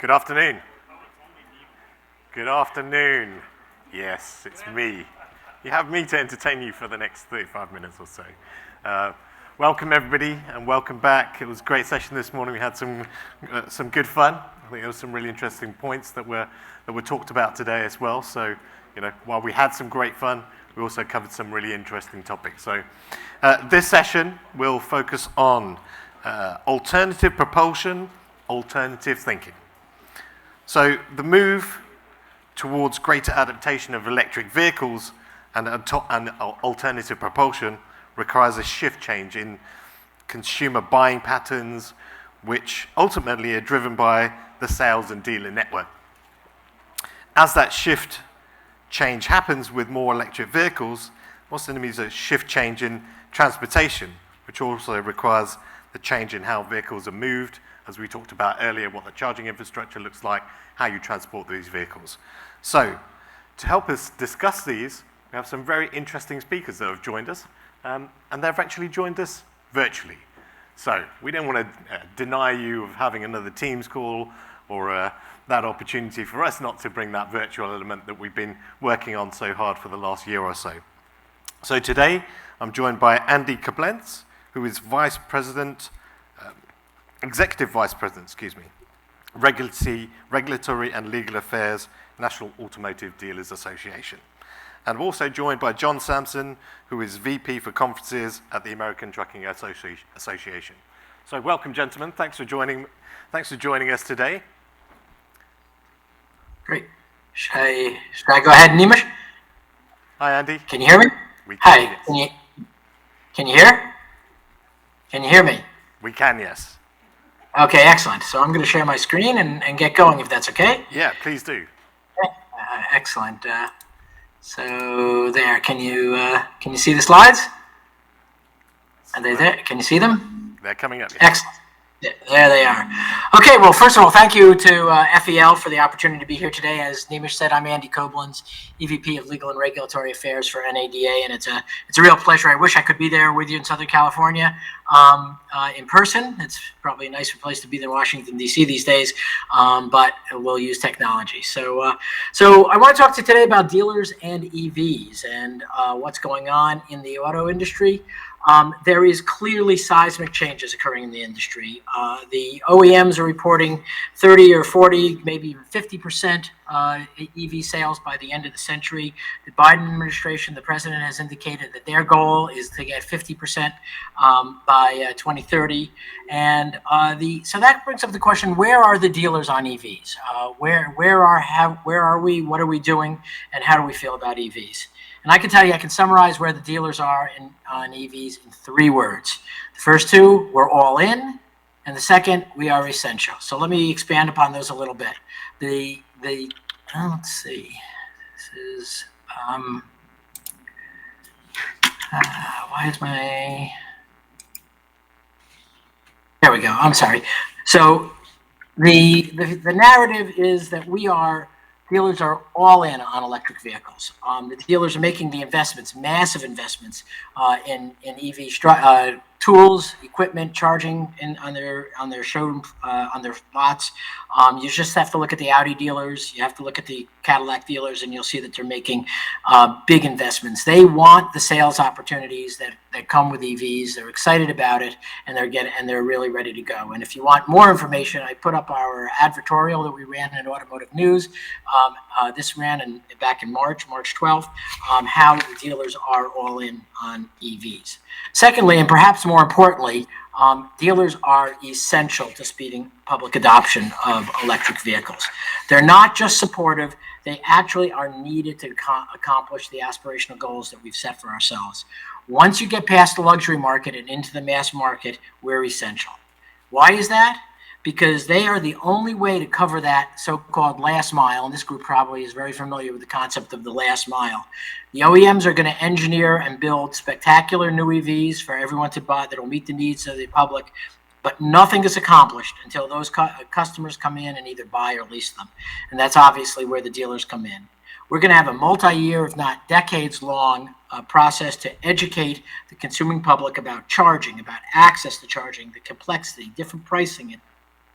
Good afternoon. Good afternoon. Yes, it's me. You have me to entertain you for the next 35 minutes or so. Welcome everybody and welcome back. It was a great session this morning. We had some good fun. I think there were some really interesting points that were talked about today as well. So, while we had some great fun, we also covered some really interesting topics. So, this session will focus on alternative propulsion, alternative thinking. So the move towards greater adaptation of electric vehicles and alternative propulsion requires a shift change in consumer buying patterns, which ultimately are driven by the sales and dealer network. As that shift change happens with more electric vehicles, what's the means a shift change in transportation, which also requires the change in how vehicles are moved, as we talked about earlier, what the charging infrastructure looks like, how you transport these vehicles. So, to help us discuss these, we have some very interesting speakers that have joined us, and they've actually joined us virtually. So, we don't want to deny you of having another Teams call or that opportunity for us not to bring that virtual element that we've been working on so hard for the last year or so. So today, I'm joined by Andy Koblenz, who is Executive Vice President, Regulatory and Legal Affairs, National Automotive Dealers Association. And I'm also joined by John Samson, who is VP for Conferences at the American Trucking Association. So welcome, gentlemen. Thanks for joining us today. Great. Should I go ahead, Neemish? Hi, Andy. Can you hear me? We can. Hi. Can you hear? Can you hear me? We can, yes. Okay, excellent. So I'm going to share my screen and get going, if that's okay. Yeah, please do. Okay. Excellent. So there, can you see the slides? Are they there? Can you see them? They're coming up. Yeah. Excellent. There they are. Okay, well, first of all, thank you to FEL for the opportunity to be here today. As Neemish said, I'm Andy Koblenz, EVP of Legal and Regulatory Affairs for NADA, and it's a real pleasure. I wish I could be there with you in Southern California in person. It's probably a nicer place to be than Washington, D.C. these days, but we'll use technology. So I want to talk to you today about dealers and EVs and what's going on in the auto industry. There is clearly seismic changes occurring in the industry. The OEMs are reporting 30 or 40, maybe even 50% EV sales by the end of the century. The Biden administration, the president, has indicated that their goal is to get 50% by 2030. And so that brings up the question: where are the dealers on EVs? Where are we? What are we doing? And how do we feel about EVs? And I can tell you, I can summarize where the dealers are on EVs in 3 words. The first 2, we're all in, and the second, we are essential. So let me expand upon those a little bit. Let's see. This is why is my? There we go. I'm sorry. So the narrative is that dealers are all in on electric vehicles. The dealers are making the investments, massive investments, in EV tools, equipment, charging on their showroom, on their lots. You just have to look at the Audi dealers. You have to look at the Cadillac dealers, and you'll see that they're making big investments. They want the sales opportunities that come with EVs. They're excited about it, and they're really ready to go. And if you want more information, I put up our advertorial that we ran in Automotive News. This ran back in March 12th, how the dealers are all in on EVs. Secondly, and perhaps more importantly, dealers are essential to speeding public adoption of electric vehicles. They're not just supportive, they actually are needed to accomplish the aspirational goals that we've set for ourselves. Once you get past the luxury market and into the mass market, we're essential. Why is that? Because they are the only way to cover that so-called last mile, and this group probably is very familiar with the concept of the last mile. The OEMs are going to engineer and build spectacular new EVs for everyone to buy that will meet the needs of the public, but nothing is accomplished until those customers come in and either buy or lease them. And that's obviously where the dealers come in. We're going to have a multi-year, if not decades-long process to educate the consuming public about charging, about access to charging, the complexity, different pricing,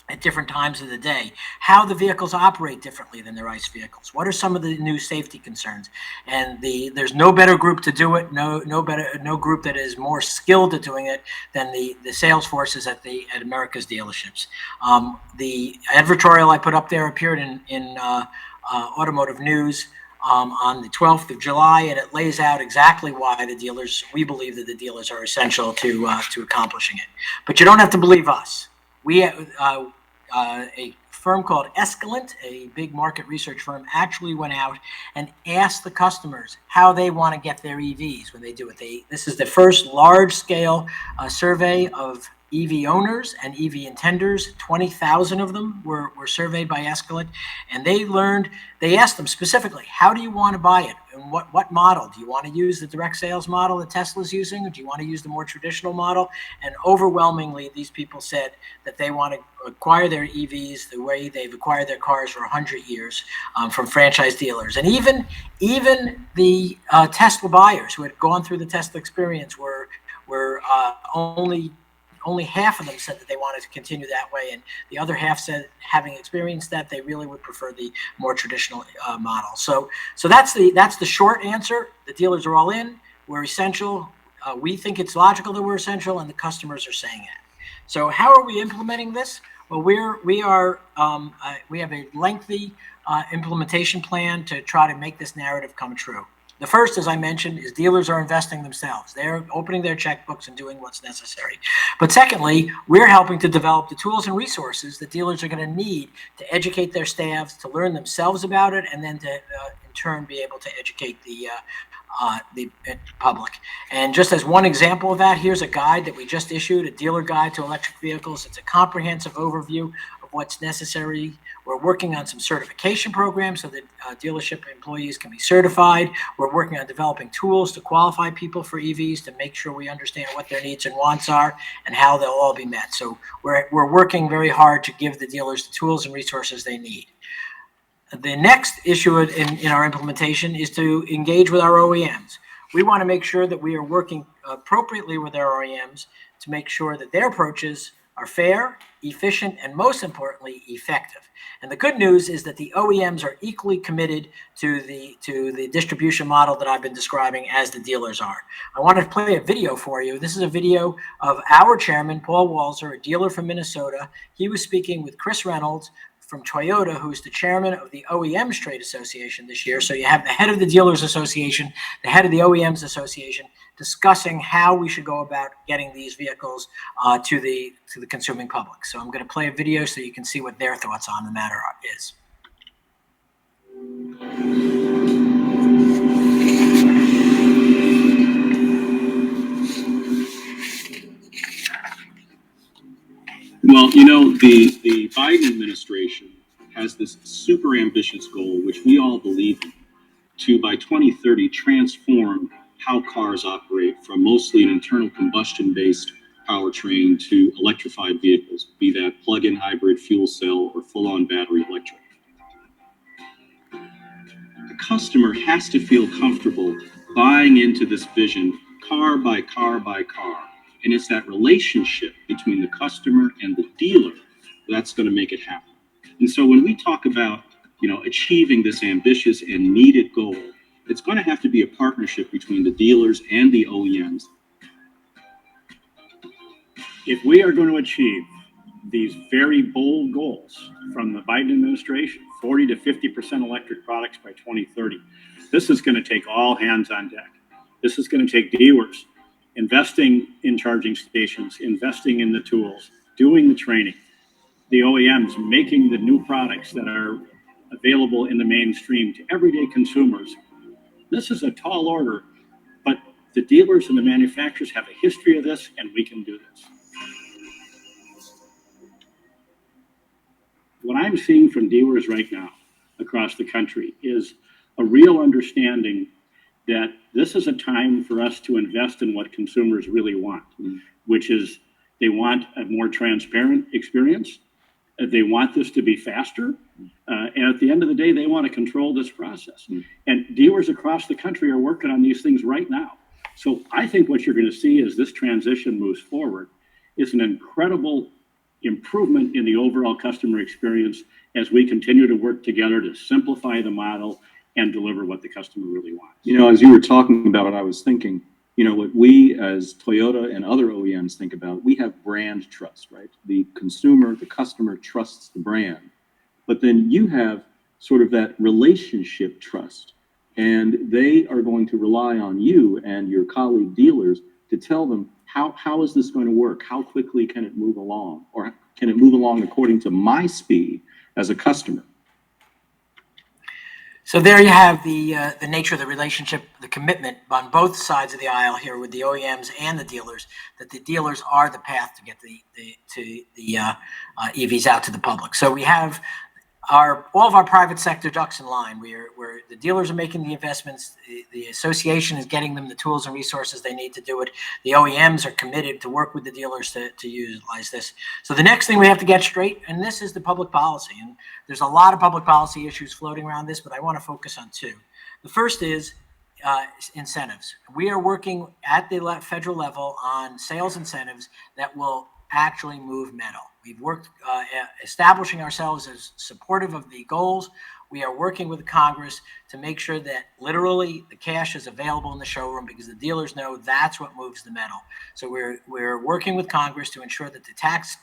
at different times of the day, how the vehicles operate differently than their ICE vehicles. What are some of the new safety concerns? And there's no better group to do it, no group that is more skilled at doing it than the sales forces at America's dealerships. The advertorial I put up there appeared in Automotive News on the 12th of July, and it lays out exactly why we believe that the dealers are essential to accomplishing it. But you don't have to believe us. We a firm called Escalent, a big market research firm, actually went out and asked the customers how they want to get their EVs when they do it. This is the first large-scale survey of EV owners and EV intenders. 20,000 of them were surveyed by Escalent, and they asked them specifically, how do you want to buy it? And what model? Do you want to use the direct sales model that Tesla's using, or do you want to use the more traditional model? And overwhelmingly, these people said that they want to acquire their EVs the way they've acquired their cars for 100 years from franchise dealers. And even the Tesla buyers who had gone through the Tesla experience were only half of them said that they wanted to continue that way, and the other half said, having experienced that, they really would prefer the more traditional model. So that's the short answer. The dealers are all in. We're essential. We think it's logical that we're essential, and the customers are saying it. So how are we implementing this? Well, we have a lengthy implementation plan to try to make this narrative come true. The first, as I mentioned, is dealers are investing themselves. They're opening their checkbooks and doing what's necessary. But secondly, we're helping to develop the tools and resources that dealers are going to need to educate their staffs, to learn themselves about it, and then to, in turn, be able to educate the public. And just as one example of that, here's a guide that we just issued, a dealer guide to electric vehicles. It's a comprehensive overview of what's necessary. We're working on some certification programs so that dealership employees can be certified. We're working on developing tools to qualify people for EVs to make sure we understand what their needs and wants are and how they'll all be met. So we're working very hard to give the dealers the tools and resources they need. The next issue in our implementation is to engage with our OEMs. We want to make sure that we are working appropriately with our OEMs to make sure that their approaches are fair, efficient, and most importantly, effective. And the good news is that the OEMs are equally committed to the distribution model that I've been describing as the dealers are. I want to play a video for you. This is a video of our chairman, Paul Walzer, a dealer from Minnesota. He was speaking with Chris Reynolds from Toyota, who's the chairman of the OEMs Trade Association this year. So you have the head of the Dealers Association, the head of the OEMs Association, discussing how we should go about getting these vehicles to the consuming public. So I'm going to play a video so you can see what their thoughts on the matter is. Well, you know, the Biden administration has this super ambitious goal, which we all believe in, to by 2030 transform how cars operate from mostly an internal combustion-based powertrain to electrified vehicles, be that plug-in hybrid fuel cell or full-on battery electric. The customer has to feel comfortable buying into this vision car by car by car. And it's that relationship between the customer and the dealer that's going to make it happen. And so when we talk about, achieving this ambitious and needed goal, it's going to have to be a partnership between the dealers and the OEMs. If we are going to achieve these very bold goals from the Biden administration, 40 to 50% electric products by 2030, this is going to take all hands on deck. This is going to take dealers investing in charging stations, investing in the tools, doing the training, the OEMs making the new products that are available in the mainstream to everyday consumers. This is a tall order, but the dealers and the manufacturers have a history of this, and we can do this. What I'm seeing from dealers right now across the country is a real understanding that this is a time for us to invest in what consumers really want, which is they want a more transparent experience. They want this to be faster. And at the end of the day, they want to control this process. And dealers across the country are working on these things right now. So I think what you're going to see as this transition moves forward is an incredible improvement in the overall customer experience as we continue to work together to simplify the model and deliver what the customer really wants. You know, as you were talking about it, I was thinking, you know, what we as Toyota and other OEMs think about, we have brand trust, right? The consumer, the customer trusts the brand. But then you have sort of that relationship trust. And they are going to rely on you and your colleague dealers to tell them, how is this going to work? How quickly can it move along? Or can it move along according to my speed as a customer? So there you have the nature of the relationship, the commitment on both sides of the aisle here with the OEMs and the dealers, that the dealers are the path to get the EVs out to the public. So we have all of our private sector ducks in line, where the dealers are making the investments, the association is getting them the tools and resources they need to do it. The OEMs are committed to work with the dealers to utilize this. So the next thing we have to get straight, and this is the public policy. And there's a lot of public policy issues floating around this, but I want to focus on two. The first is incentives. We are working at the federal level on sales incentives that will actually move metal. We've worked establishing ourselves as supportive of the goals. We are working with Congress to make sure that literally the cash is available in the showroom, because the dealers know that's what moves the metal. So we're working with Congress to ensure that the tax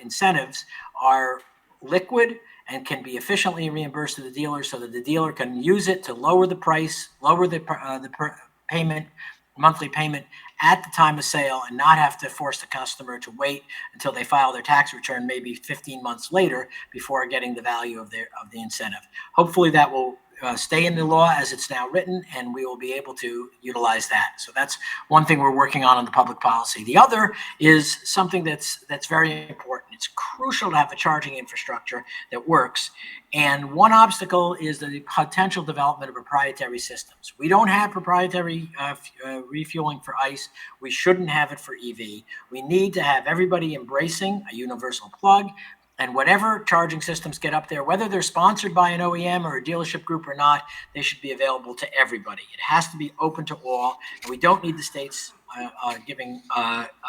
incentives are liquid and can be efficiently reimbursed to the dealer, so that the dealer can use it to lower the price, lower the monthly payment at the time of sale, and not have to force the customer to wait until they file their tax return, maybe 15 months later, before getting the value of the incentive. Hopefully that will stay in the law as it's now written, and we will be able to utilize that. So that's one thing we're working on the public policy. The other is something that's very important. It's crucial to have a charging infrastructure that works. And one obstacle is the potential development of proprietary systems. We don't have proprietary refueling for ICE. We shouldn't have it for EV. We need to have everybody embracing a universal plug. And whatever charging systems get up there, whether they're sponsored by an OEM or a dealership group or not, they should be available to everybody. It has to be open to all. And we don't need the states giving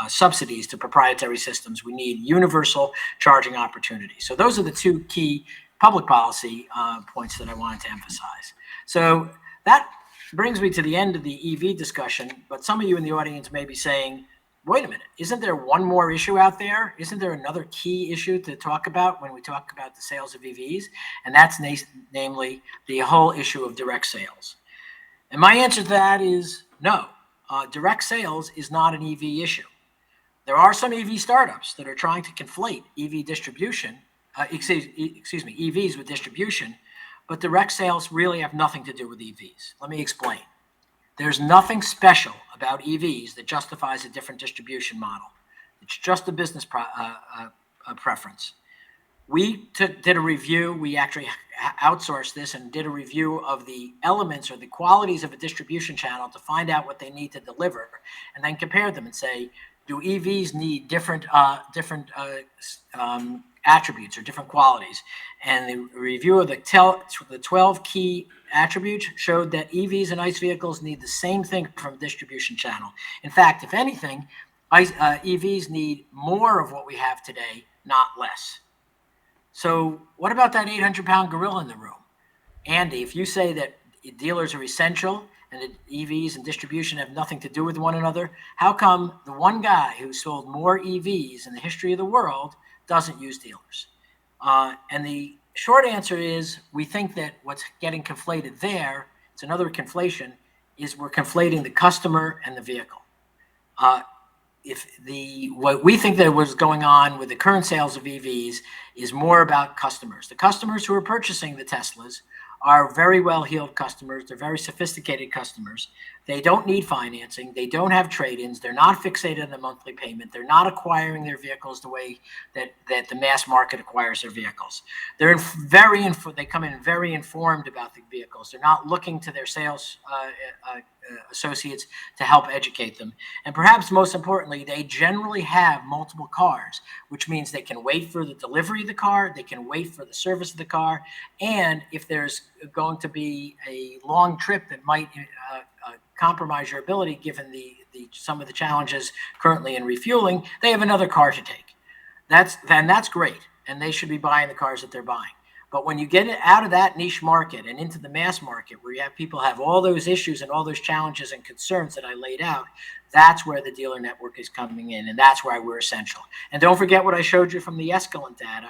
subsidies to proprietary systems. We need universal charging opportunities. So those are the two key public policy points that I wanted to emphasize. So that brings me to the end of the EV discussion. But some of you in the audience may be saying, wait a minute, isn't there one more issue out there? Isn't there another key issue to talk about when we talk about the sales of EVs? And that's namely the whole issue of direct sales. And my answer to that is no. Direct sales is not an EV issue. There are some EV startups that are trying to conflate EV distribution, EVs with distribution, but direct sales really have nothing to do with EVs. Let me explain. There's nothing special about EVs that justifies a different distribution model. It's just a business preference. We did a review. We actually outsourced this and did a review of the elements or the qualities of a distribution channel to find out what they need to deliver, and then compare them and say, do EVs need different attributes or different qualities? And the review of the 12 key attributes showed that EVs and ICE vehicles need the same thing from a distribution channel. In fact, if anything, EVs need more of what we have today, not less. So what about that 800-pound gorilla in the room? Andy, if you say that dealers are essential and that EVs and distribution have nothing to do with one another, how come the one guy who sold more EVs in the history of the world doesn't use dealers? And the short answer is we think that what's getting conflated there, it's another conflation, is we're conflating the customer and the vehicle. What we think that was going on with the current sales of EVs is more about customers. The customers who are purchasing the Teslas are very well-heeled customers. They're very sophisticated customers. They don't need financing. They don't have trade-ins. They're not fixated on the monthly payment. They're not acquiring their vehicles the way that the mass market acquires their vehicles. They come in very informed about the vehicles. They're not looking to their sales associates to help educate them. And perhaps most importantly, they generally have multiple cars, which means they can wait for the delivery of the car, they can wait for the service of the car, and if there's going to be a long trip that might compromise your ability given some of the challenges currently in refueling, they have another car to take. that's great, and they should be buying the cars that they're buying. But when you get it out of that niche market and into the mass market, where you have people have all those issues and all those challenges and concerns that I laid out, that's where the dealer network is coming in, and that's why we're essential. And don't forget what I showed you from the Escalent data.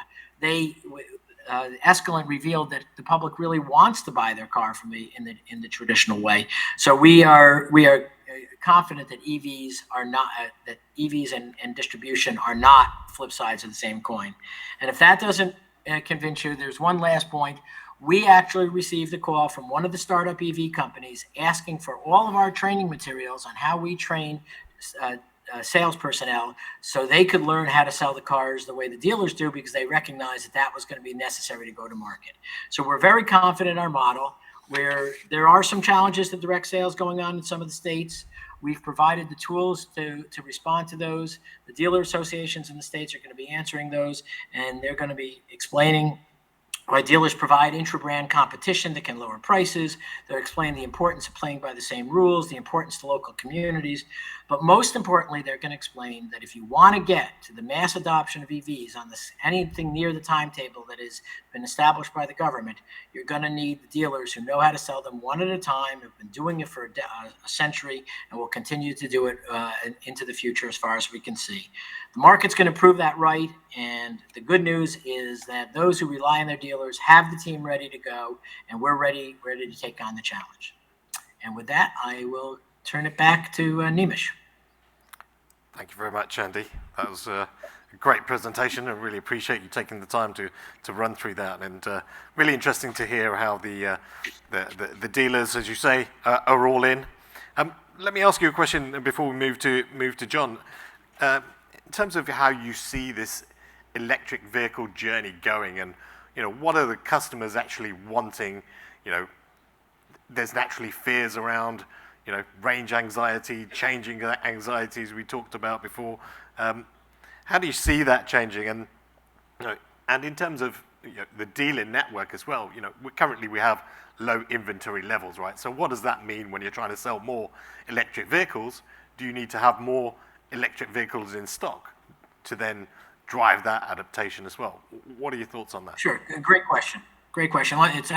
Escalent revealed that the public really wants to buy their car from in the traditional way. So we are confident that EVs are not that EVs and distribution are not flip sides of the same coin. And if that doesn't convince you, there's one last point. We actually received a call from one of the startup EV companies asking for all of our training materials on how we train sales personnel so they could learn how to sell the cars the way the dealers do, because they recognize that that was going to be necessary to go to market. So we're very confident in our model. Where there are some challenges to direct sales going on in some of the states, we've provided the tools to respond to those. The dealer associations in the states are going to be answering those, and they're going to be explaining why dealers provide intra-brand competition that can lower prices. They're explaining the importance of playing by the same rules, the importance to local communities. But most importantly, they're going to explain that if you want to get to the mass adoption of EVs on anything near the timetable that has been established by the government, you're going to need the dealers who know how to sell them one at a time, have been doing it for a century, and will continue to do it into the future as far as we can see. The market's going to prove that right, and the good news is that those who rely on their dealers have the team ready to go, and we're ready to take on the challenge. And with that, I will turn it back to Neemish. Thank you very much, Andy. That was a great presentation. I really appreciate you taking the time to run through that, and really interesting to hear how the dealers, as you say, are all in. Let me ask you a question before we move to John. In terms of how you see this electric vehicle journey going, and what are the customers actually wanting? There's naturally fears around range anxiety, changing anxieties we talked about before. How do you see that changing? And and in terms of the dealer network as well, currently we have low inventory levels, right? So what does that mean when you're trying to sell more electric vehicles? Do you need to have more electric vehicles in stock to then drive that adaptation as well? What are your thoughts on that? Sure, great question. It's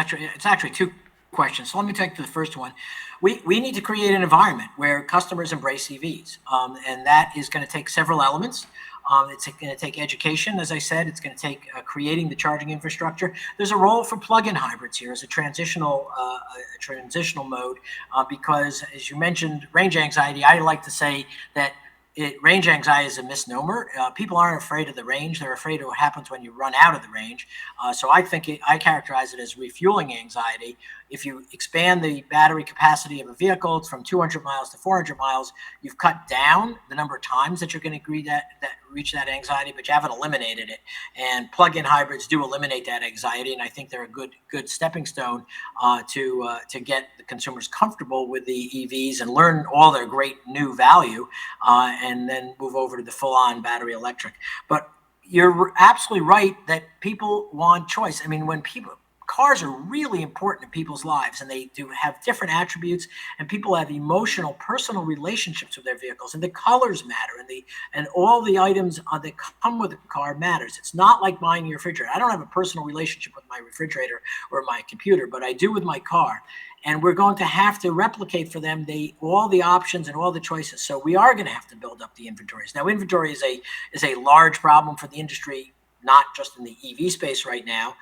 actually two questions. So let me take to the first one. We need to create an environment where customers embrace EVs, and that is going to take several elements. It's going to take education, as I said. It's going to take creating the charging infrastructure. There's a role for plug-in hybrids here as a transitional mode, because, as you mentioned, range anxiety. I like to say that range anxiety is a misnomer. People aren't afraid of the range; they're afraid of what happens when you run out of the range. So I characterize it as refueling anxiety. If you expand the battery capacity of a vehicle from 200 miles to 400 miles, you've cut down the number of times that you're going to reach that anxiety, but you haven't eliminated it. And plug-in hybrids do eliminate that anxiety, and I think they're a good stepping stone to get the consumers comfortable with the EVs and learn all their great new value, and then move over to the full-on battery electric. But you're absolutely right that people want choice. I mean, cars are really important in people's lives, and they do have different attributes, and people have emotional, personal relationships with their vehicles, and the colors matter, and all the items that come with the car matters. It's not like buying your refrigerator. I don't have a personal relationship with my refrigerator or my computer, but I do with my car. And we're going to have to replicate for them all the options and all the choices. So we are going to have to build up the inventories. Now, inventory is a large problem for the industry, not just in the EV space right now,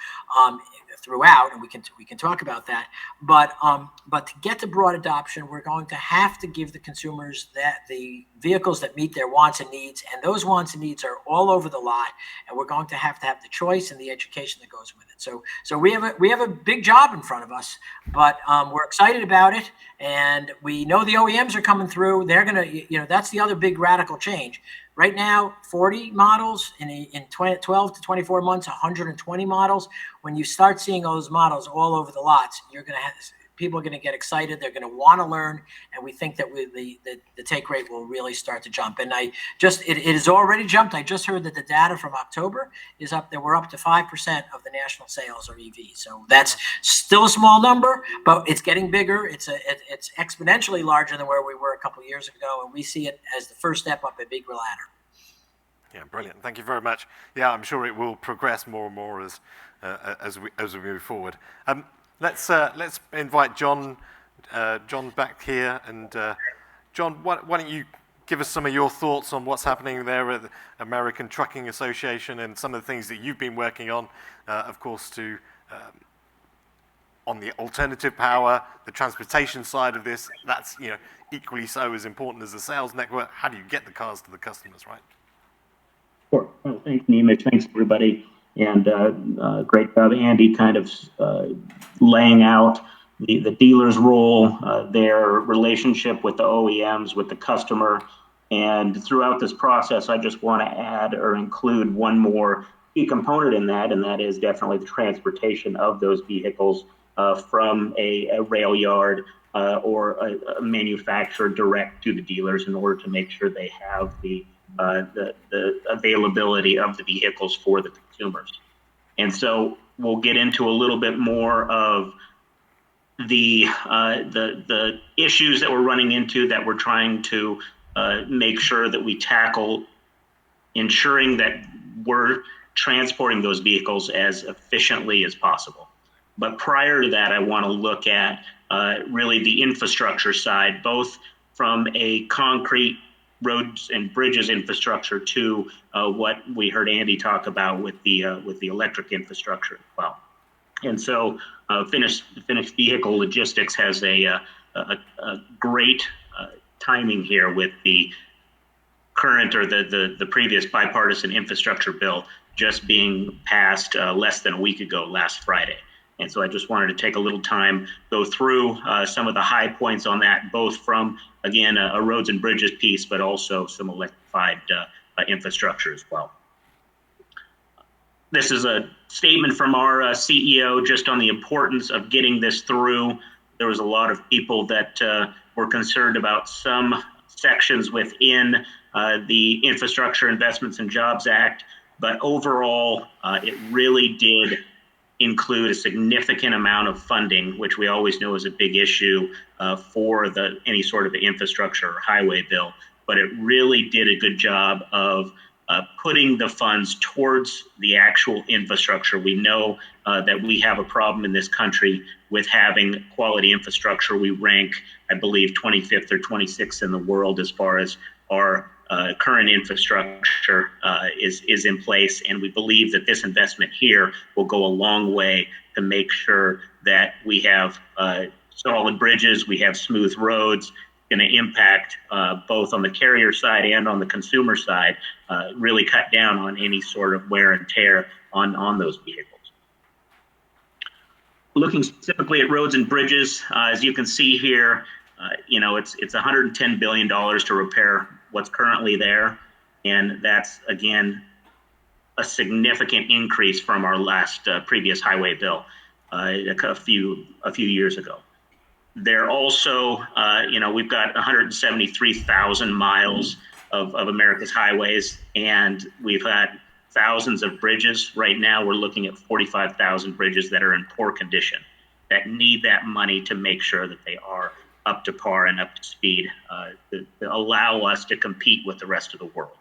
throughout, and we can talk about that. But to get to broad adoption, we're going to have to give the consumers the vehicles that meet their wants and needs, and those wants and needs are all over the lot. And we're going to have the choice and the education that goes with it. So we have a big job in front of us, but we're excited about it, and we know the OEMs are coming through. They're gonna, that's the other big radical change. Right now, 40 models in 12 to 24 months, 120 models. When you start seeing those models all over the lots, people are going to get excited. They're going to want to learn, and we think that the take rate will really start to jump. And it has already jumped. I just heard that the data from October is up. That we're up to 5% of the national sales are EVs. So that's still a small number, but it's getting bigger. It's exponentially larger than where we were a couple of years ago, and we see it as the first step up a big ladder. Yeah, brilliant. Thank you very much. Yeah, I'm sure it will progress more and more as we move forward. Let's invite John back here, and John, why don't you give us some of your thoughts on what's happening there at the American Trucking Association and some of the things that you've been working on, of course, on the alternative power, the transportation side of this. That's equally so as important as the sales network. How do you get the cars to the customers, right? Sure. Well, thanks, Neemish. Thanks, everybody. And great job, Andy, kind of laying out the dealer's role, their relationship with the OEMs, with the customer. And throughout this process, I just want to add or include one more key component in that, and that is definitely the transportation of those vehicles from a rail yard or a manufacturer direct to the dealers in order to make sure they have the availability of the vehicles for the consumers. And so we'll get into a little bit more of the issues that we're running into, that we're trying to make sure that we tackle, ensuring that we're transporting those vehicles as efficiently as possible. But prior to that, I want to look at really the infrastructure side, both from a concrete roads and bridges infrastructure to what we heard Andy talk about with the electric infrastructure as well. And so finished vehicle logistics has a great timing here with the current or the previous bipartisan infrastructure bill just being passed less than a week ago, last Friday. And so I just wanted to take a little time, go through some of the high points on that, both from, again, a roads and bridges piece, but also some electrified infrastructure as well. This is a statement from our CEO just on the importance of getting this through. There was a lot of people that were concerned about some sections within the Infrastructure Investments and Jobs Act, but overall, it really did include a significant amount of funding, which we always know is a big issue for any sort of infrastructure or highway bill. But it really did a good job of putting the funds towards the actual infrastructure. We know that we have a problem in this country with having quality infrastructure. We rank, I believe, 25th or 26th in the world as far as our current infrastructure is in place, and we believe that this investment here will go a long way to make sure that we have solid bridges, we have smooth roads, going to impact both on the carrier side and on the consumer side, really cut down on any sort of wear and tear on those vehicles. Looking specifically at roads and bridges, as you can see here, it's $110 billion to repair what's currently there, and that's again a significant increase from our last previous highway bill a few years ago. There also, we've got 173,000 miles of America's highways, and we've had thousands of bridges. Right now, we're looking at 45,000 bridges that are in poor condition, that need that money to make sure that they are up to par and up to speed to allow us to compete with the rest of the world.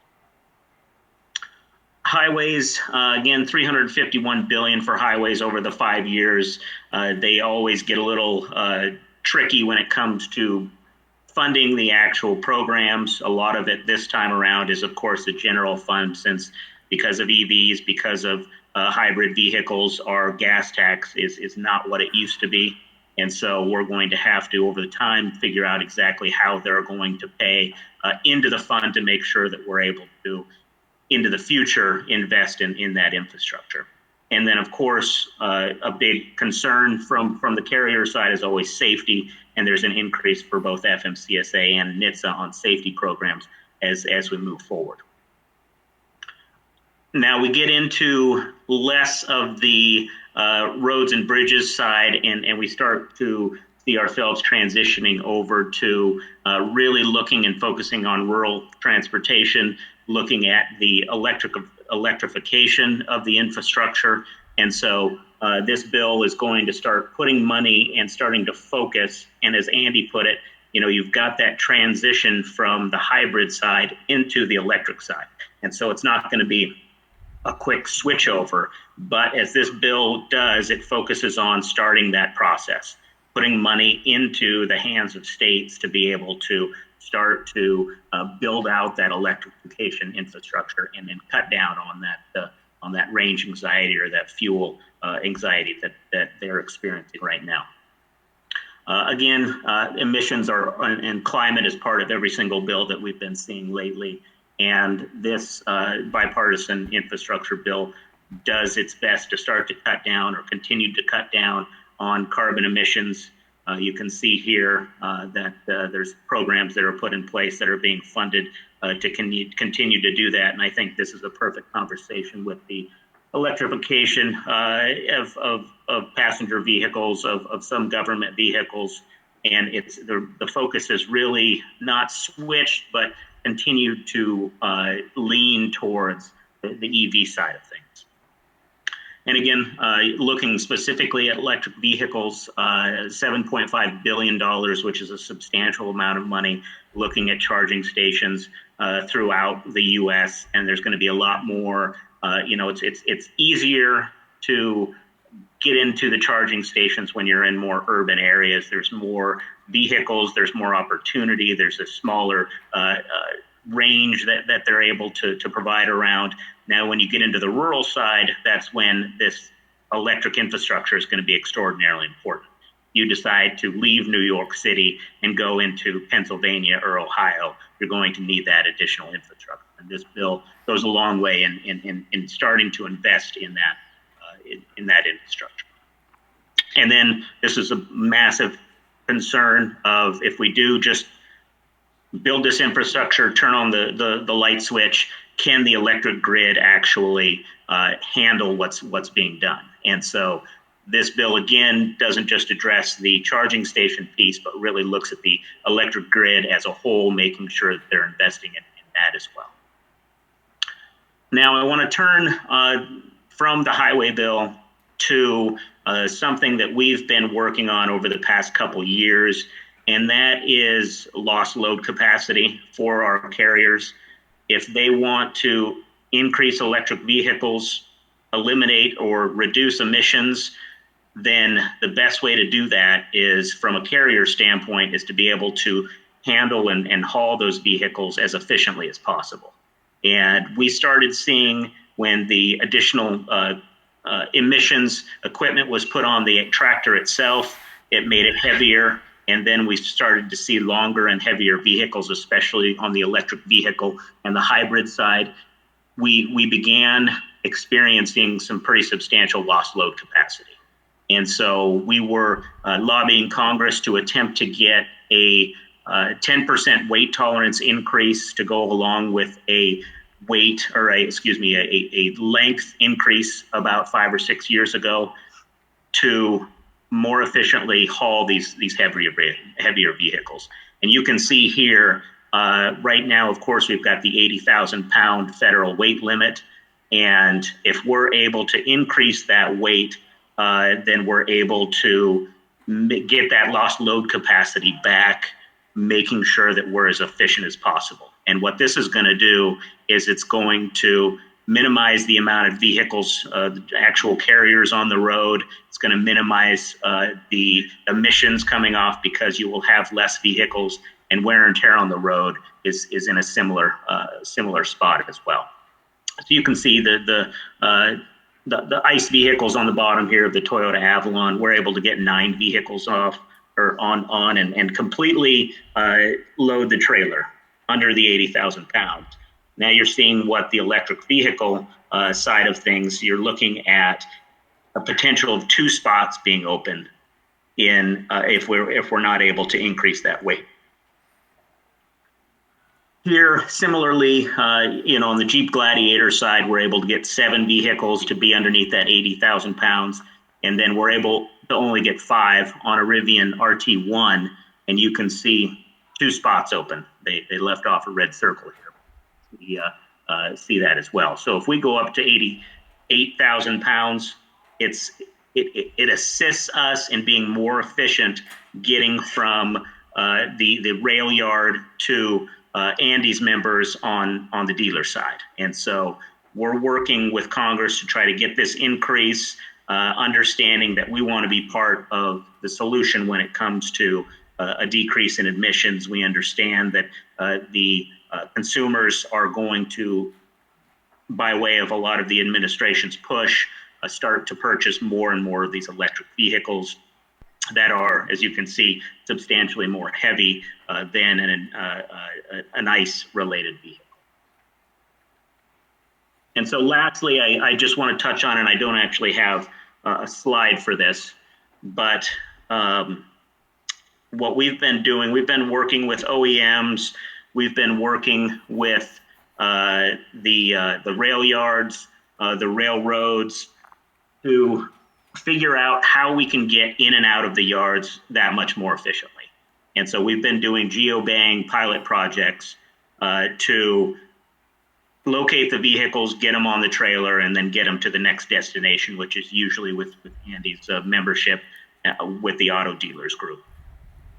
Highways, again, $351 billion for highways over the 5 years. They always get a little tricky when it comes to funding the actual programs. A lot of it this time around is, of course, the general fund, since because of EVs, because of hybrid vehicles, our gas tax is not what it used to be. And so we're going to have to, over the time, figure out exactly how they're going to pay into the fund to make sure that we're able to, into the future, invest in that infrastructure. And then, of course, a big concern from the carrier side is always safety, and there's an increase for both FMCSA and NHTSA on safety programs as we move forward. Now we get into less of the roads and bridges side, and we start to see ourselves transitioning over to really looking and focusing on rural transportation, looking at the electrification of the infrastructure. And so this bill is going to start putting money and starting to focus, and as Andy put it, you've got that transition from the hybrid side into the electric side. And so it's not going to be a quick switchover, but as this bill does, it focuses on starting that process, putting money into the hands of states to be able to start to build out that electrification infrastructure and then cut down on that range anxiety or that fuel anxiety that they're experiencing right now. Again, emissions and climate is part of every single bill that we've been seeing lately. And this bipartisan infrastructure bill does its best to start to cut down or continue to cut down on carbon emissions. You can see here that there's programs that are put in place that are being funded to continue to do that. And I think this is a perfect conversation with the electrification of passenger vehicles, of some government vehicles. And the focus is really not switched, but continued to lean towards the EV side of things. And again, looking specifically at electric vehicles, $7.5 billion, which is a substantial amount of money, looking at charging stations throughout the U.S. And there's going to be a lot more. It's easier to get into the charging stations when you're in more urban areas. There's more vehicles, there's more opportunity, there's a smaller range that they're able to provide around. Now, when you get into the rural side, that's when this electric infrastructure is going to be extraordinarily important. You decide to leave New York City and go into Pennsylvania or Ohio, you're going to need that additional infrastructure. And this bill goes a long way in starting to invest in that infrastructure. And then this is a massive concern of if we do just build this infrastructure, turn on the light switch, can the electric grid actually handle what's being done? And so this bill, again, doesn't just address the charging station piece, but really looks at the electric grid as a whole, making sure that they're investing in that as well. Now, I want to turn from the highway bill to something that we've been working on over the past couple years, and that is lost load capacity for our carriers. If they want to increase electric vehicles, eliminate or reduce emissions, then the best way to do that is, from a carrier standpoint, is to be able to handle and haul those vehicles as efficiently as possible. And we started seeing when the additional emissions equipment was put on the tractor itself, it made it heavier. And then we started to see longer and heavier vehicles, especially on the electric vehicle and the hybrid side. We began experiencing some pretty substantial lost load capacity. And so we were lobbying Congress to attempt to get a 10% weight tolerance increase to go along with a a length increase about 5 or 6 years ago to more efficiently haul these heavier vehicles. And you can see here, right now, of course, we've got the 80,000 pound federal weight limit. And if we're able to increase that weight, then we're able to get that lost load capacity back, making sure that we're as efficient as possible. And what this is going to do is it's going to minimize the amount of vehicles, the actual carriers on the road. It's going to minimize the emissions coming off because you will have less vehicles, and wear and tear on the road is in a similar spot as well. So you can see the ICE vehicles on the bottom here of the Toyota Avalon. We're able to get 9 vehicles off or on and completely load the trailer under the 80,000 pounds. Now you're seeing what the electric vehicle side of things, you're looking at a potential of 2 spots being open in if we're not able to increase that weight. Here, similarly, on the Jeep Gladiator side, we're able to get 7 vehicles to be underneath that 80,000 pounds, and then we're able to only get 5 on a Rivian RT1, and you can see 2 spots open. They left off a red circle here. We see that as well. So if we go up to 88,000 pounds, it assists us in being more efficient getting from the rail yard to Andy's members on the dealer side. And so we're working with Congress to try to get this increase, understanding that we want to be part of the solution when it comes to a decrease in emissions. We understand that the consumers are going to, by way of a lot of the administration's push, start to purchase more and more of these electric vehicles that are, as you can see, substantially more heavy than an ICE-related vehicle. And so lastly, I just want to touch on, and I don't actually have a slide for this, but what we've been doing, we've been working with OEMs, we've been working with the rail yards, the railroads, to figure out how we can get in and out of the yards that much more efficiently. And so we've been doing geobang pilot projects to locate the vehicles, get them on the trailer, and then get them to the next destination, which is usually with Andy's membership with the auto dealers group.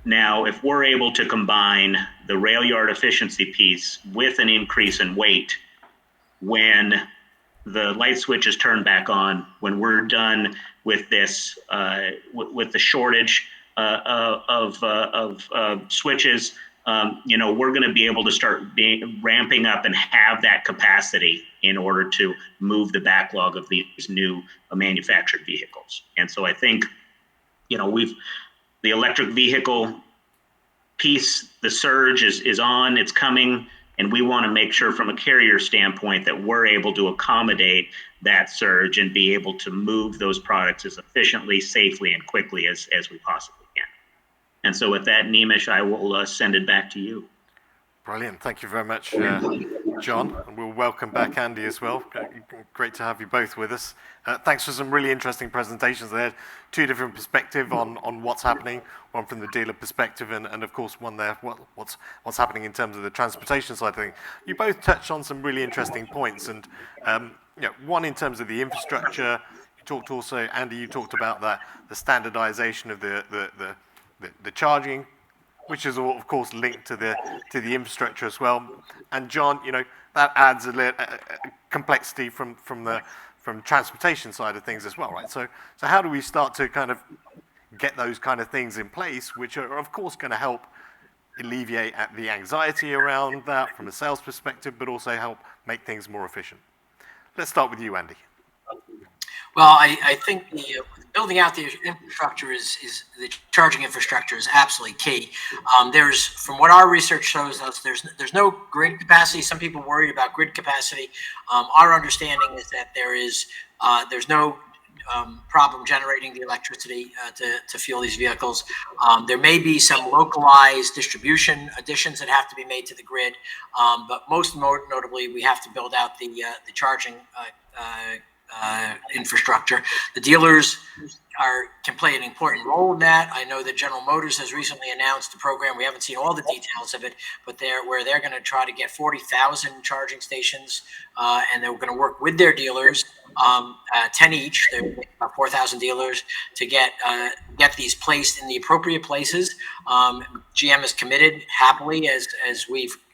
Now, if we're able to combine the rail yard efficiency piece with an increase in weight, when the light switch is turned back on, when we're done with this, with the shortage of switches, we're going to be able to start ramping up and have that capacity in order to move the backlog of these new manufactured vehicles. And so I think, the electric vehicle piece, the surge is on, it's coming, and we want to make sure from a carrier standpoint that we're able to accommodate that surge and be able to move those products as efficiently, safely, and quickly as we possibly can. And so with that, Neemish, I will send it back to you. Brilliant. Thank you very much, John. And we'll welcome back Andy as well. Great to have you both with us. Thanks for some really interesting presentations there. Two different perspectives on what's happening, one from the dealer perspective and of course one there, what's happening in terms of the transportation side of things. You both touched on some really interesting points, and one in terms of the infrastructure. You talked also, Andy, you talked about that, the standardization of the charging, which is of course linked to the infrastructure as well. And John, that adds a complexity from transportation side of things as well, right? So how do we start to kind of get those kind of things in place, which are of course going to help alleviate the anxiety around that from a sales perspective, but also help make things more efficient? Let's start with you, Andy. Well, I think building out the infrastructure is the charging infrastructure is absolutely key. There's, from what our research shows us, there's no grid capacity. Some people worry about grid capacity. Our understanding is that there's no problem generating the electricity to fuel these vehicles. There may be some localized distribution additions that have to be made to the grid, but most notably, we have to build out the charging infrastructure. The dealers can play an important role in that. I know that General Motors has recently announced a program. We haven't seen all the details of it, but they're going to try to get 40,000 charging stations, and they're going to work with their dealers, 10 each. They're about 4,000 dealers to get these placed in the appropriate places. GM is committed happily, as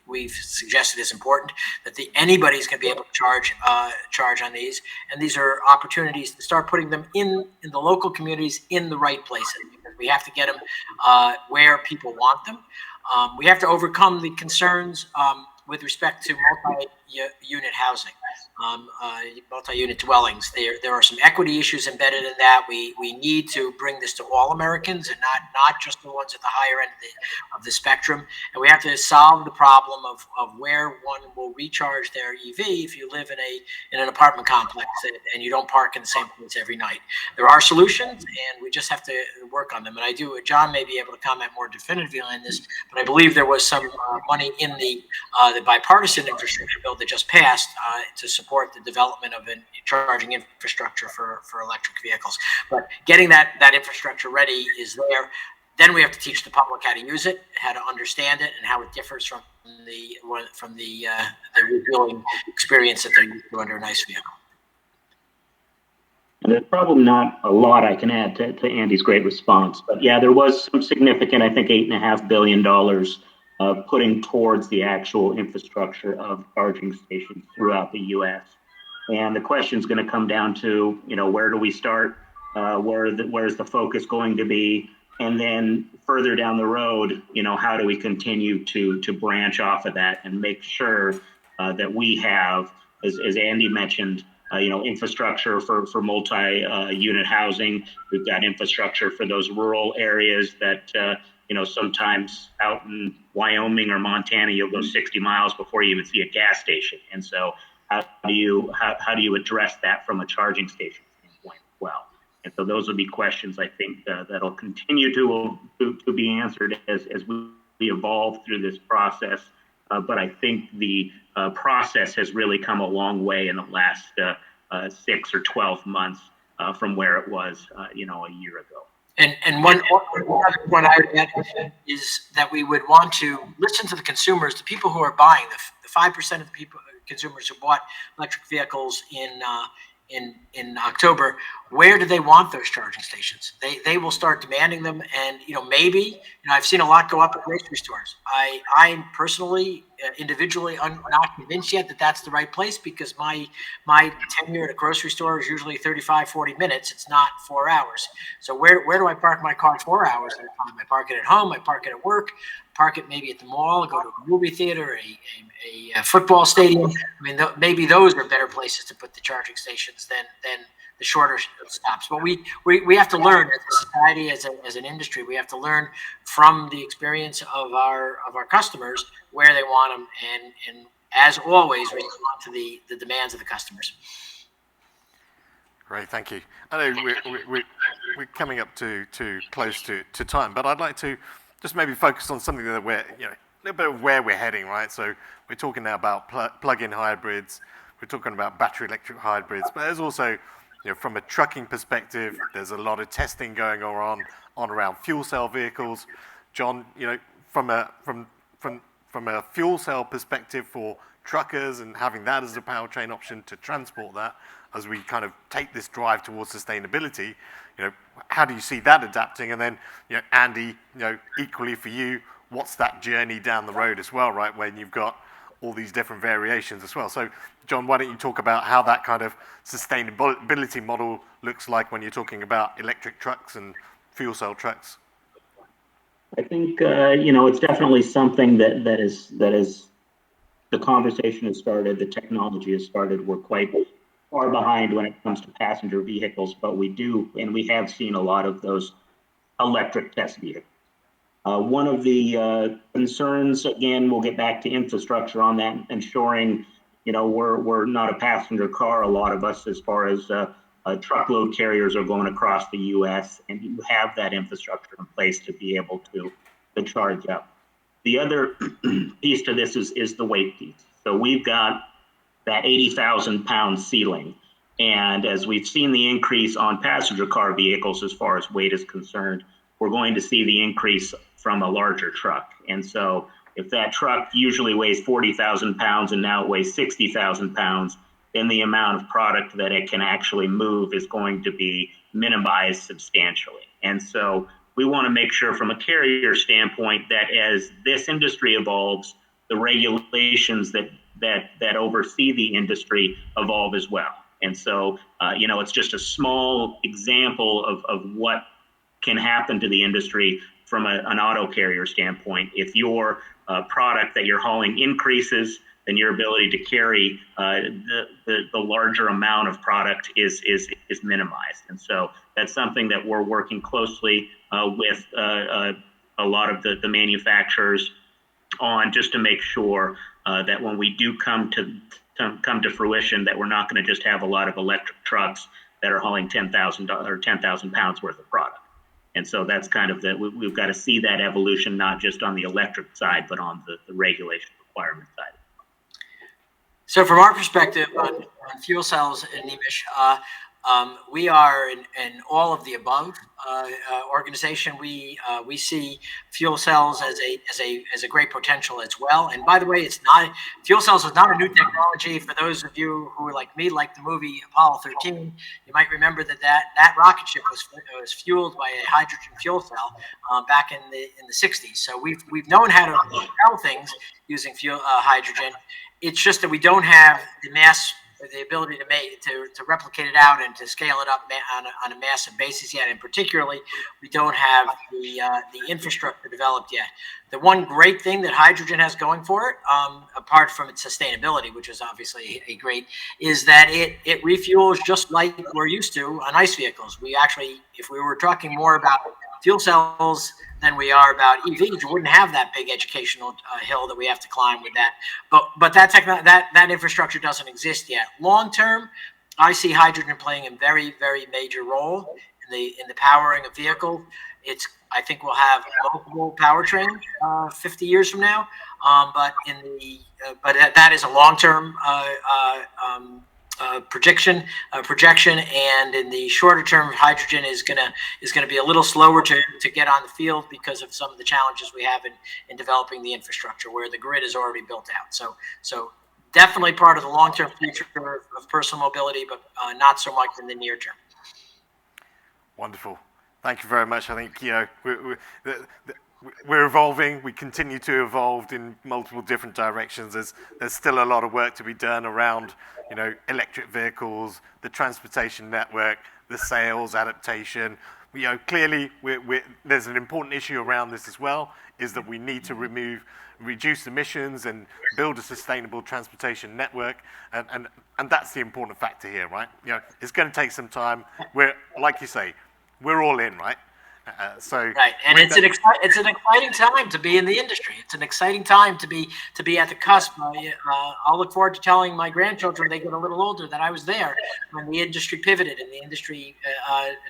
we've suggested is important, that anybody's going to be able to charge on these, and these are opportunities to start putting them in the local communities in the right places, because we have to get them where people want them. We have to overcome the concerns with respect to multi-unit housing, multi-unit dwellings. There are some equity issues embedded in that. We need to bring this to all Americans and not just the ones at the higher end of the spectrum. And we have to solve the problem of where one will recharge their EV if you live in an apartment complex and you don't park in the same place every night. There are solutions, and we just have to work on them. And John may be able to comment more definitively on this, but I believe there was some money in the bipartisan infrastructure bill that just passed to support the development of a charging infrastructure for electric vehicles. But getting that infrastructure ready is there. Then we have to teach the public how to use it, how to understand it, and how it differs from the refueling experience that they're used to under a nice vehicle. And there's probably not a lot I can add to Andy's great response, but yeah, there was some significant, I think $8.5 billion putting towards the actual infrastructure of charging stations throughout the U.S. And the question is going to come down to, where do we start? Where's the focus going to be? And then further down the road, how do we continue to branch off of that and make sure that we have, as Andy mentioned, infrastructure for multi-unit housing. We've got infrastructure for those rural areas that, sometimes out in Wyoming or Montana, you'll go 60 miles before you even see a gas station. And so how do you address that from a charging station standpoint as well? And so those will be questions I think that'll continue to be answered as we evolve through this process. But I think the process has really come a long way in the last 6 or 12 months from where it was, a year ago. And one other point I would add is that we would want to listen to the consumers, the people who are buying, the 5% of the consumers who bought electric vehicles in October. Where do they want those charging stations? They will start demanding them, and maybe I've seen a lot go up at grocery stores. I'm personally, individually, not convinced yet that that's the right place, because my tenure at a grocery store is usually 35, 40 minutes. It's not 4 hours. So where do I park my car 4 hours at a time? I park it at home. I park it at work. Park it maybe at the mall. Go to a movie theater, a football stadium. I mean, maybe those are better places to put the charging stations than the shorter stops. But we have to learn as a society, as an industry. We have to learn from the experience of our customers where they want them, and as always, respond to the demands of the customers. Great, thank you. I know we're coming up to close to time, but I'd like to just maybe focus on something that we're, a little bit of where we're heading, right? So we're talking now about plug-in hybrids. We're talking about battery electric hybrids, but there's also, from a trucking perspective, there's a lot of testing going on around fuel cell vehicles. John, from a fuel cell perspective for truckers and having that as a powertrain option to transport that as we kind of take this drive towards sustainability, how do you see that adapting? And then, Andy, equally for you, what's that journey down the road as well, right? When you've got all these different variations as well. So, John, why don't you talk about how that kind of sustainability model looks like when you're talking about electric trucks and fuel cell trucks? I think it's definitely something that is the conversation has started, the technology has started. We're quite far behind when it comes to passenger vehicles, but we have seen a lot of those electric test vehicles. One of the concerns, again, we'll get back to infrastructure on that, ensuring, we're not a passenger car, a lot of us, as far as truckload carriers are going across the U.S., and you have that infrastructure in place to be able to charge up. The other piece to this is the weight piece. So we've got that 80,000 pound ceiling. And as we've seen the increase on passenger car vehicles as far as weight is concerned, we're going to see the increase from a larger truck. And so if that truck usually weighs 40,000 pounds and now it weighs 60,000 pounds, then the amount of product that it can actually move is going to be minimized substantially. And so we want to make sure from a carrier standpoint that as this industry evolves, the regulations that oversee the industry evolve as well. And so, it's just a small example of what can happen to the industry from an auto carrier standpoint. If your product that you're hauling increases, then your ability to carry the larger amount of product is minimized. And so that's something that we're working closely with a lot of the manufacturers on, just to make sure that when we do come to fruition, that we're not going to just have a lot of electric trucks that are hauling 10,000 pounds worth of product. And so that's kind of we've got to see that evolution, not just on the electric side, but on the regulation requirement side. So from our perspective on fuel cells and Neemish, We are in all of the above organization. We see fuel cells as a great potential as well. And by the way, fuel cells is not a new technology. For those of you who are like me, like the movie Apollo 13, you might remember that rocket ship was fueled by a hydrogen fuel cell back in the 60s. So we've known how to propel things using hydrogen. It's just that we don't have the ability to replicate it out and to scale it up on a massive basis yet, and particularly we don't have the infrastructure developed yet. The one great thing that hydrogen has going for it, apart from its sustainability, which is obviously is that it refuels just like we're used to on ICE vehicles. We actually, if we were talking more about fuel cells than we are about EVs, you wouldn't have that big educational hill that we have to climb with that. But that infrastructure doesn't exist yet. Long term, I see hydrogen playing a very, very major role in the powering of vehicles. I think we'll have multiple powertrains 50 years from now. But that is a long term projection, and in the shorter term, hydrogen is gonna be a little slower to get on the field because of some of the challenges we have in developing the infrastructure where the grid is already built out. So definitely part of the long term future of personal mobility, but not so much in the near term. Wonderful. Thank you very much. I think we're evolving. We continue to evolve in multiple different directions. There's still a lot of work to be done around electric vehicles, the transportation network, the sales adaptation. Clearly there's an important issue around this as well, is that we need to reduce emissions and build a sustainable transportation network, and that's the important factor here, right? It's going to take some time. Like you say, we're all in, right? Right, and it's an exciting time to be in the industry. It's an exciting time to be at the cusp. I'll look forward to telling my grandchildren, they get a little older, that I was there when the industry pivoted and the industry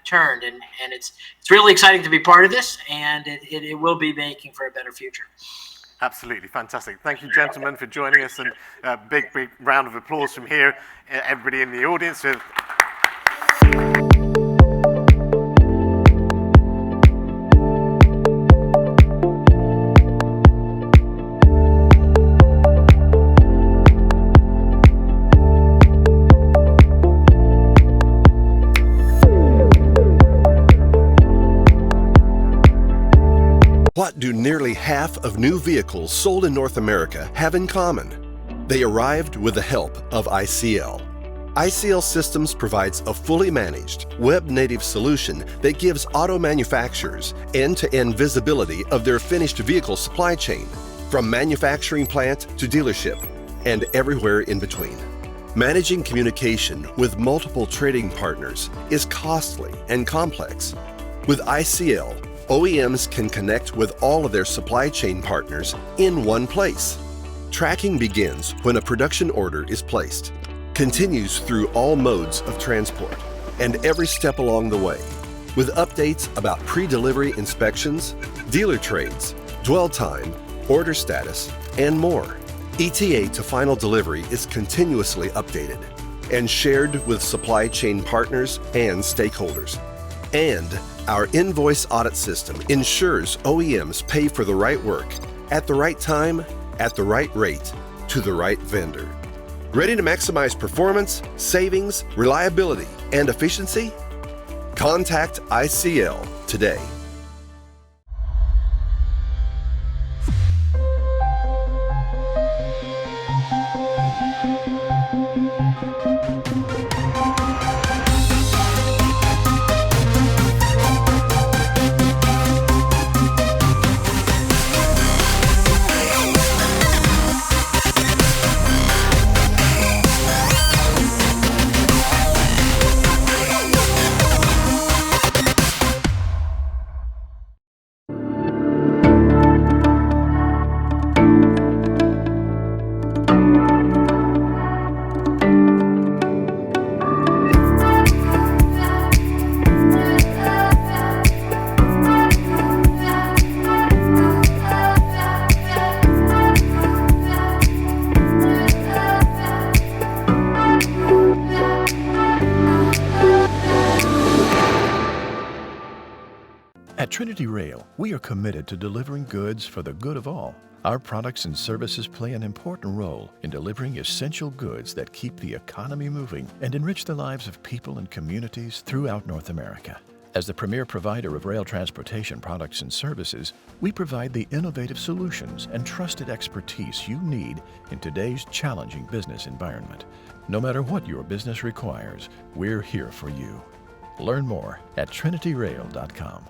turned, and it's really exciting to be part of this, and it will be making for a better future. Absolutely fantastic. Thank you, gentlemen, for joining us, and a big round of applause from here, everybody in the audience. What do nearly half of new vehicles sold in North America have in common? They arrived with the help of ICL. ICL Systems provides a fully managed, web-native solution that gives auto manufacturers end-to-end visibility of their finished vehicle supply chain, from manufacturing plant to dealership, and everywhere in between. Managing communication with multiple trading partners is costly and complex. With ICL, OEMs can connect with all of their supply chain partners in one place. Tracking begins when a production order is placed, continues through all modes of transport, and every step along the way, with updates about pre-delivery inspections, dealer trades, dwell time, order status, and more. ETA to final delivery is continuously updated and shared with supply chain partners and stakeholders. And our invoice audit system ensures OEMs pay for the right work, at the right time, at the right rate, to the right vendor. Ready to maximize performance, savings, reliability, and efficiency? Contact ICL today. At Trinity Rail, we are committed to delivering goods for the good of all. Our products and services play an important role in delivering essential goods that keep the economy moving and enrich the lives of people and communities throughout North America. As the premier provider of rail transportation products and services, we provide the innovative solutions and trusted expertise you need in today's challenging business environment. No matter what your business requires, we're here for you. Learn more at trinityrail.com.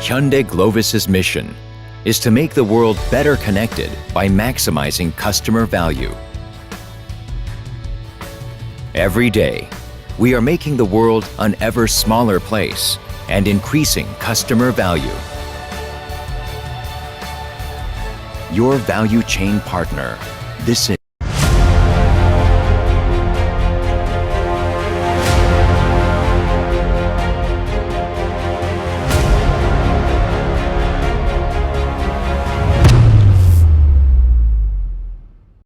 Hyundai Glovis's mission is to make the world better connected by maximizing customer value. Every day, we are making the world an ever smaller place and increasing customer value. Your value chain partner. This is